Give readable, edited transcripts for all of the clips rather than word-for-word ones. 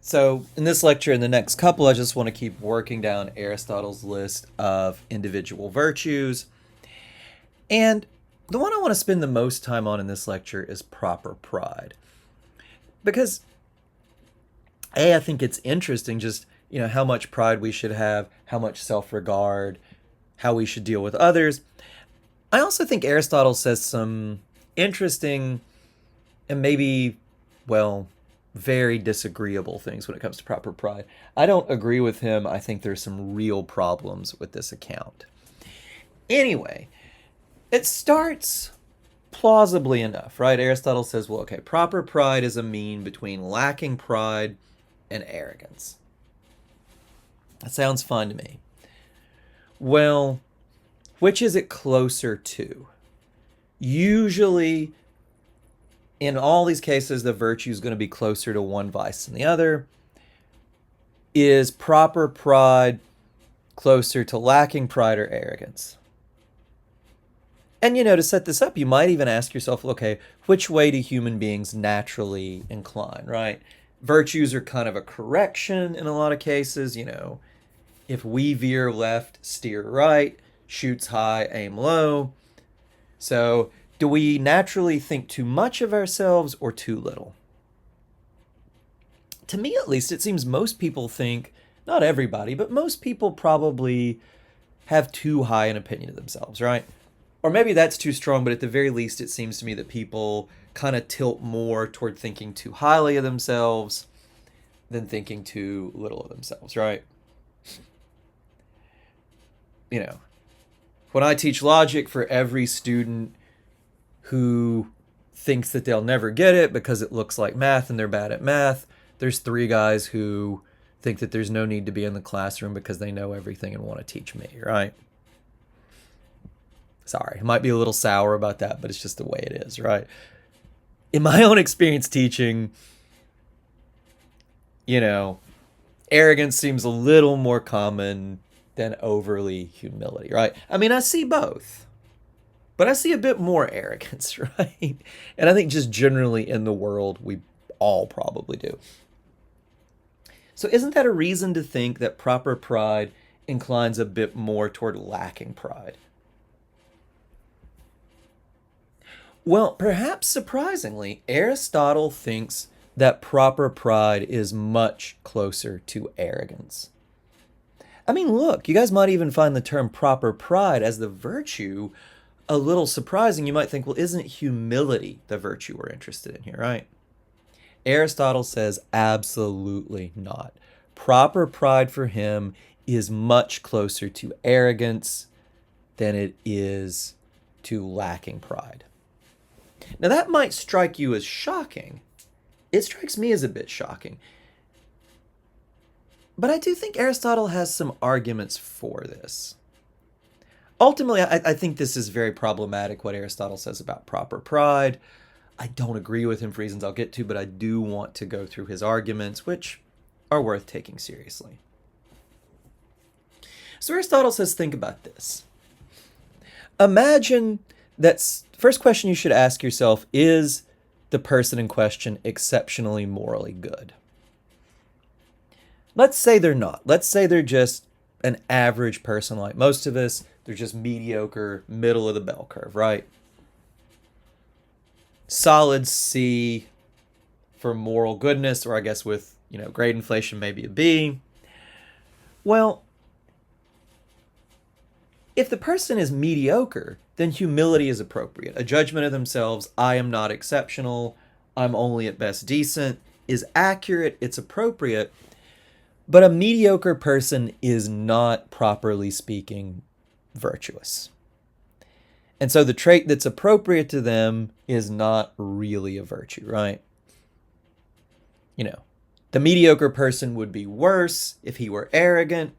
So, in this lecture and the next couple, I just want to keep working down Aristotle's list of individual virtues. And the one I want to spend the most time on in this lecture is proper pride. Because, I think it's interesting just, how much pride we should have, how much self regard, how we should deal with others. I also think Aristotle says some interesting and maybe, well, very disagreeable things when it comes to proper pride. I don't agree with him. I think there's some real problems with this account. Anyway, it starts plausibly enough, right? Aristotle says, well, okay, proper pride is a mean between lacking pride and arrogance. That sounds fine to me. Well, which is it closer to? Usually, in all these cases, the virtue is going to be closer to one vice than the other. Is proper pride closer to lacking pride or arrogance? And, to set this up, you might even ask yourself, okay, which way do human beings naturally incline, right? Virtues are kind of a correction in a lot of cases, If we veer left, steer right, shoots high, aim low. So, do we naturally think too much of ourselves or too little? To me, at least, it seems most people think, not everybody, but most people probably have too high an opinion of themselves, right? Or maybe that's too strong, but at the very least, it seems to me that people kind of tilt more toward thinking too highly of themselves than thinking too little of themselves, right? When I teach logic, for every student who thinks that they'll never get it because it looks like math and they're bad at math, there's 3 guys who think that there's no need to be in the classroom because they know everything and want to teach me, right? Sorry, I might be a little sour about that, but it's just the way it is, right? In my own experience teaching, arrogance seems a little more common than overly humility, right? I mean, I see both, but I see a bit more arrogance, right? And I think just generally in the world, we all probably do. So isn't that a reason to think that proper pride inclines a bit more toward lacking pride? Well, perhaps surprisingly, Aristotle thinks that proper pride is much closer to arrogance. I mean, look, you guys might even find the term proper pride as the virtue a little surprising. You might think, well, isn't humility the virtue we're interested in here, right? Aristotle says absolutely not. Proper pride for him is much closer to arrogance than it is to lacking pride. Now, that might strike you as shocking. It strikes me as a bit shocking. But I do think Aristotle has some arguments for this. Ultimately, I think this is very problematic, what Aristotle says about proper pride. I don't agree with him for reasons I'll get to, but I do want to go through his arguments, which are worth taking seriously. So Aristotle says, think about this. Imagine that first question you should ask yourself, is the person in question exceptionally morally good? Let's say they're not. Let's say they're just an average person like most of us. They're just mediocre, middle of the bell curve, right? Solid C for moral goodness, or I guess with, grade inflation, maybe a B. Well, if the person is mediocre, then humility is appropriate. A judgment of themselves, I am not exceptional, I'm only at best decent, is accurate, it's appropriate. But a mediocre person is not, properly speaking, virtuous. And so the trait that's appropriate to them is not really a virtue, right? The mediocre person would be worse if he were arrogant,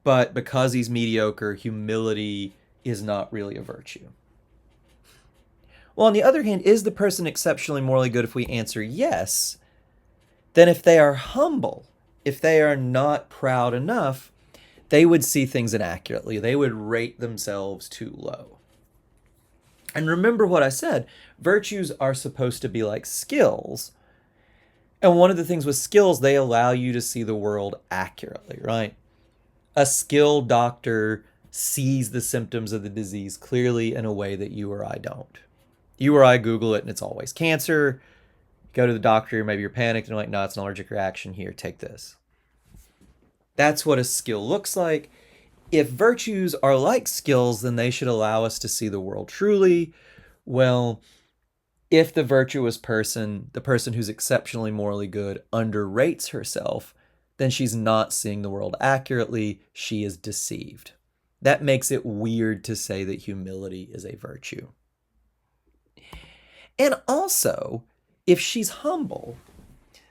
but because he's mediocre, humility is not really a virtue. Well, on the other hand, is the person exceptionally morally good? If we answer yes, then if they are humble, if they are not proud enough, they would see things inaccurately. They would rate themselves too low. And remember what I said, virtues are supposed to be like skills. And one of the things with skills, they allow you to see the world accurately, right? A skilled doctor sees the symptoms of the disease clearly in a way that you or I don't. You or I Google it and it's always cancer. Go to the doctor, maybe you're panicked and you're like, no, it's an allergic reaction. Here, take this. That's what a skill looks like. If virtues are like skills, then they should allow us to see the world truly. Well, if the virtuous person, the person who's exceptionally morally good, underrates herself, then she's not seeing the world accurately. She is deceived. That makes it weird to say that humility is a virtue. And also, if she's humble,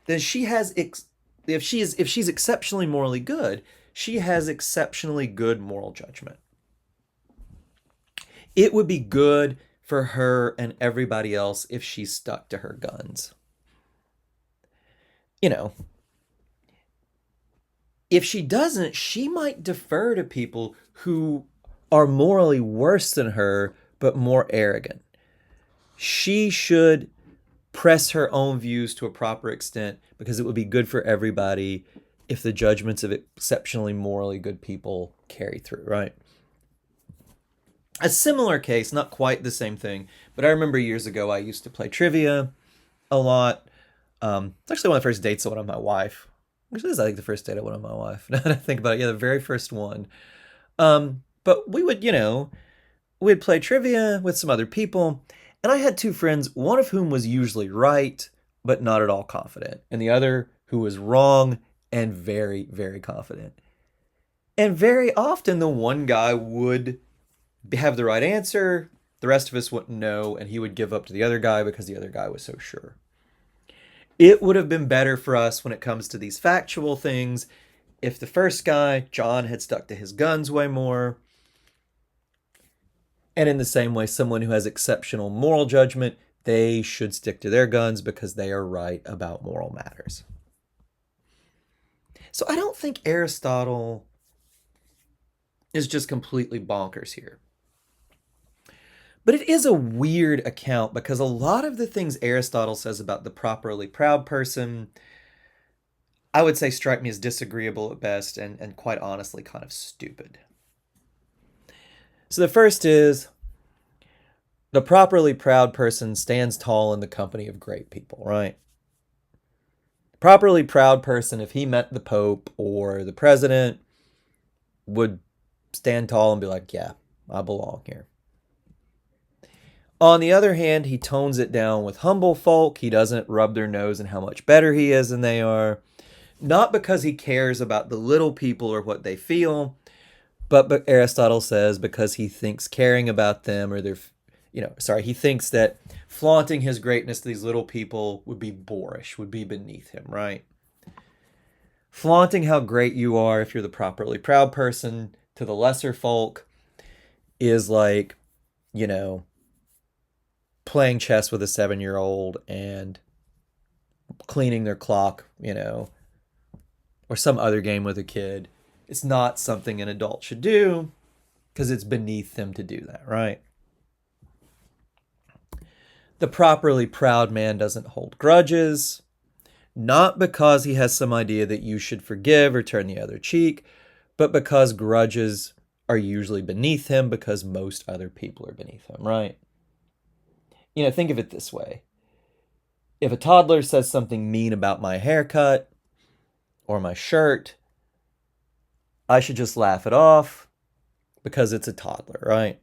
then she has if she's exceptionally morally good, she has exceptionally good moral judgment. It would be good for her and everybody else if she stuck to her guns. You know, if she doesn't, she might defer to people who are morally worse than her, but more arrogant. She should press her own views to a proper extent because it would be good for everybody if the judgments of exceptionally morally good people carry through, right? A similar case, not quite the same thing, but I remember years ago I used to play trivia a lot. It's actually one of the first dates I went on my wife. Which is, I think, the first date I went on my wife. Now that I think about it, yeah, the very first one. But we would, we'd play trivia with some other people, and I had two friends, one of whom was usually right, but not at all confident, and the other who was wrong and very, very confident. And very often the one guy would have the right answer, the rest of us wouldn't know, and he would give up to the other guy because the other guy was so sure. It would have been better for us when it comes to these factual things if the first guy, John, had stuck to his guns way more. And in the same way, someone who has exceptional moral judgment, they should stick to their guns because they are right about moral matters. So I don't think Aristotle is just completely bonkers here. But it is a weird account because a lot of the things Aristotle says about the properly proud person, I would say strike me as disagreeable at best and quite honestly kind of stupid. So the first is, the properly proud person stands tall in the company of great people, right? Properly proud person, if he met the Pope or the president, would stand tall and be like, yeah, I belong here. On the other hand, he tones it down with humble folk. He doesn't rub their nose in how much better he is than they are. Not because he cares about the little people or what they feel, but Aristotle says because he thinks caring about them or he thinks that flaunting his greatness to these little people would be boorish, would be beneath him, right? Flaunting how great you are if you're the properly proud person to the lesser folk is like, playing chess with a 7-year-old and cleaning their clock, or some other game with a kid. It's not something an adult should do because it's beneath them to do that, right? The properly proud man doesn't hold grudges, not because he has some idea that you should forgive or turn the other cheek, but because grudges are usually beneath him because most other people are beneath him, right? Think of it this way. If a toddler says something mean about my haircut or my shirt, I should just laugh it off because it's a toddler, right?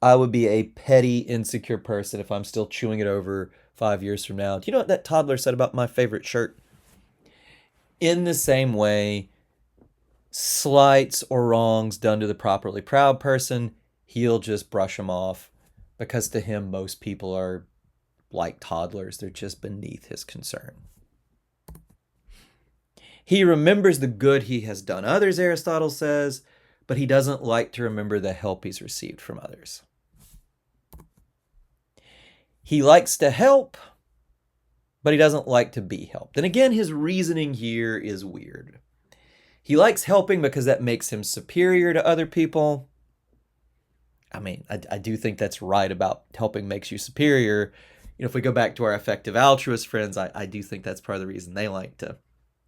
I would be a petty, insecure person if I'm still chewing it over 5 years from now. Do you know what that toddler said about my favorite shirt? In the same way, slights or wrongs done to the properly proud person, he'll just brush them off because to him, most people are like toddlers. They're just beneath his concern. He remembers the good he has done others, Aristotle says, but he doesn't like to remember the help he's received from others. He likes to help, but he doesn't like to be helped. And again, his reasoning here is weird. He likes helping because that makes him superior to other people. I mean, I do think that's right about helping makes you superior. if we go back to our effective altruist friends, I do think that's part of the reason they like to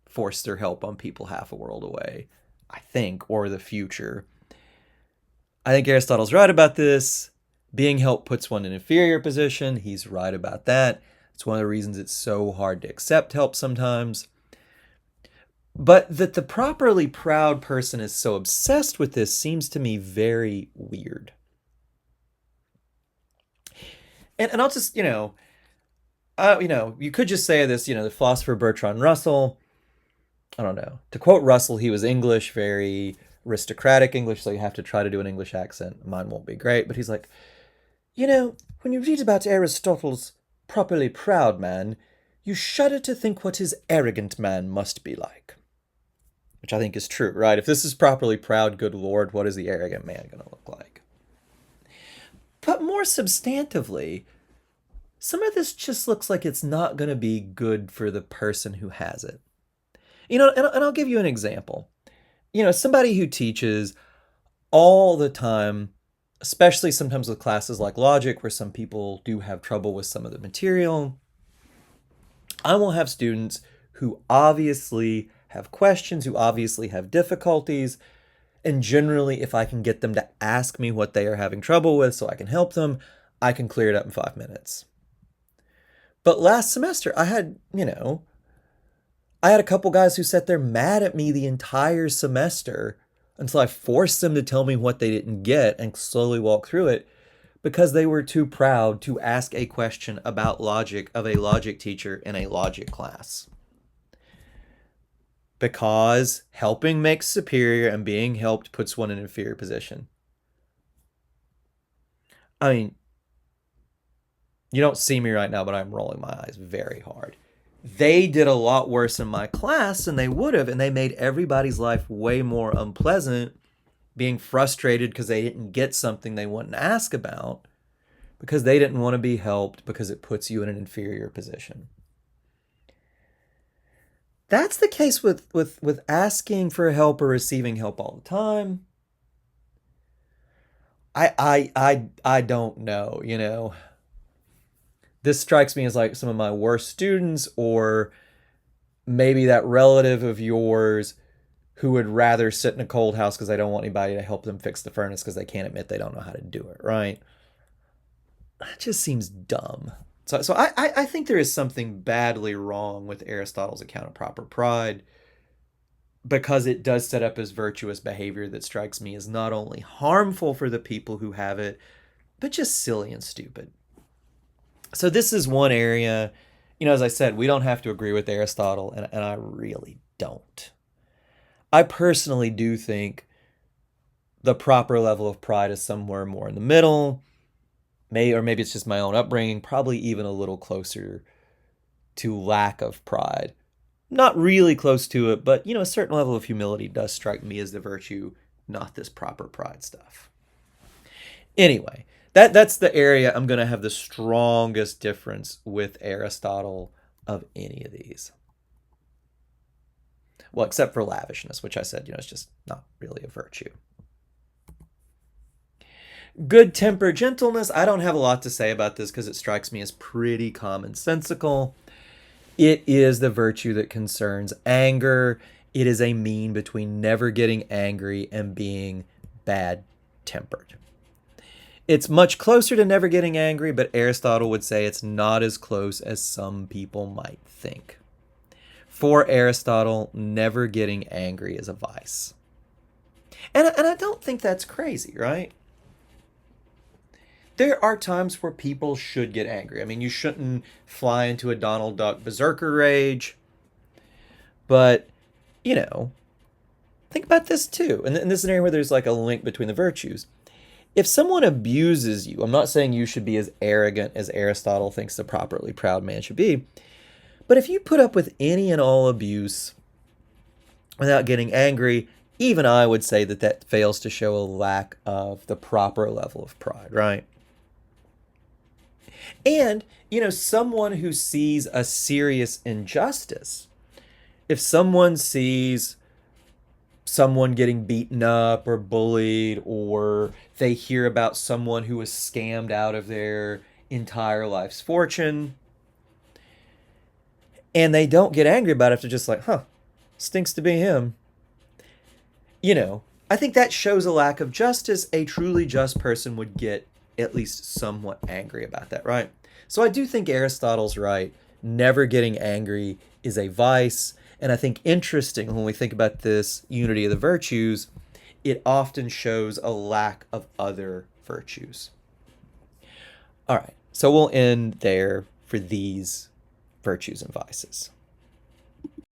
force their help on people half a world away, I think, or the future. I think Aristotle's right about this. Being helped puts one in an inferior position. He's right about that. It's one of the reasons it's so hard to accept help sometimes. But that the properly proud person is so obsessed with this seems to me very weird. And I'll just, you could just say this, the philosopher Bertrand Russell, I don't know. To quote Russell, he was English, very aristocratic English, so you have to try to do an English accent. Mine won't be great, but he's like, when you read about Aristotle's properly proud man, you shudder to think what his arrogant man must be like. Which I think is true, right? If this is properly proud, good Lord, what is the arrogant man going to look like? But more substantively, some of this just looks like it's not going to be good for the person who has it. And I'll give you an example. Somebody who teaches all the time, especially sometimes with classes like logic, where some people do have trouble with some of the material, I will have students who obviously have questions, who obviously have difficulties, and generally, if I can get them to ask me what they are having trouble with so I can help them, I can clear it up in 5 minutes. But last semester, I had a couple guys who sat there mad at me the entire semester until I forced them to tell me what they didn't get and slowly walk through it because they were too proud to ask a question about logic of a logic teacher in a logic class. Because helping makes superior and being helped puts one in an inferior position. I mean, you don't see me right now, but I'm rolling my eyes very hard. They did a lot worse in my class than they would have, and they made everybody's life way more unpleasant, being frustrated because they didn't get something they wanted to ask about, because they didn't want to be helped, because it puts you in an inferior position. That's the case with asking for help or receiving help all the time. I don't know, This strikes me as like some of my worst students, or maybe that relative of yours who would rather sit in a cold house because they don't want anybody to help them fix the furnace because they can't admit they don't know how to do it, right? That just seems dumb. So I think there is something badly wrong with Aristotle's account of proper pride, because it does set up as virtuous behavior that strikes me as not only harmful for the people who have it, but just silly and stupid. So this is one area, as I said, we don't have to agree with Aristotle, and I really don't. I personally do think the proper level of pride is somewhere more in the middle, or maybe it's just my own upbringing, probably even a little closer to lack of pride. Not really close to it, but, a certain level of humility does strike me as the virtue, not this proper pride stuff. Anyway, that's the area I'm going to have the strongest difference with Aristotle of any of these. Well, except for lavishness, which I said, it's just not really a virtue. Good temper, gentleness. I don't have a lot to say about this because it strikes me as pretty commonsensical. It is the virtue that concerns anger. It is a mean between never getting angry and being bad-tempered. It's much closer to never getting angry, but Aristotle would say it's not as close as some people might think. For Aristotle, never getting angry is a vice. And I don't think that's crazy, right? There are times where people should get angry. I mean, you shouldn't fly into a Donald Duck berserker rage. But, think about this too. And in this scenario where there's like a link between the virtues. If someone abuses you, I'm not saying you should be as arrogant as Aristotle thinks the properly proud man should be. But if you put up with any and all abuse without getting angry, even I would say that fails to show a lack of the proper level of pride, right? And, someone who sees a serious injustice, if someone sees someone getting beaten up or bullied, or they hear about someone who was scammed out of their entire life's fortune. And they don't get angry about it. They're just like, huh, stinks to be him. I think that shows a lack of justice. A truly just person would get at least somewhat angry about that, right? So I do think Aristotle's right. Never getting angry is a vice. And I think interesting when we think about this unity of the virtues, it often shows a lack of other virtues. All right, so we'll end there for these virtues and vices.